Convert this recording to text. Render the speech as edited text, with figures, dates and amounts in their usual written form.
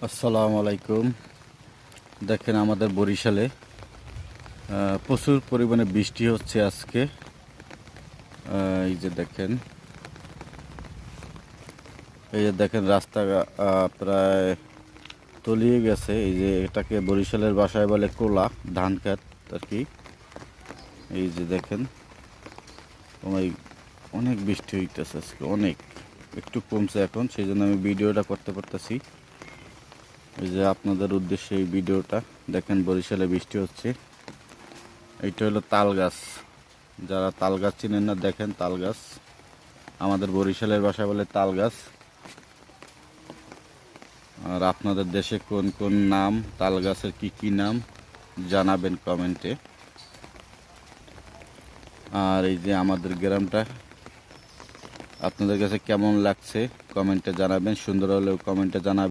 আসসালামু আলাইকুম। দেখেন আমাদের বরিশালে প্রচুর পরিমাণে বৃষ্টি হচ্ছে আজকে। এই যে দেখেন, রাস্তা প্রায় তলিয়ে গেছে। এই যে এটাকে বরিশালের ভাষায় বলে কোলা, ধান ক্ষেত আর কি। এই যে দেখেন অনেক বৃষ্টি হইতেছে আজকে, অনেক। একটু কমছে এখন, সেই জন্য আমি ভিডিওটা করতে পারতেছি। এই যে আপনাদের উদ্দেশ্যে এই ভিডিওটা দেখেন, বরিশালে বৃষ্টি হচ্ছে। এইটা হলো তাল গাছ। যারা তাল গাছ চিনেন না, দেখেন তাল গাছ, আমাদের বরিশালের ভাষায় বলে তাল গাছ। আর আপনাদের দেশে কোন কোন নাম, তাল গাছের কি কি নাম জানাবেন কমেন্টে। আর এই যে আমাদের গ্রামটা আপনাদের কাছে কেমন লাগছে কমেন্টে জানাবেন, সুন্দর হলেও কমেন্টে জানাবেন।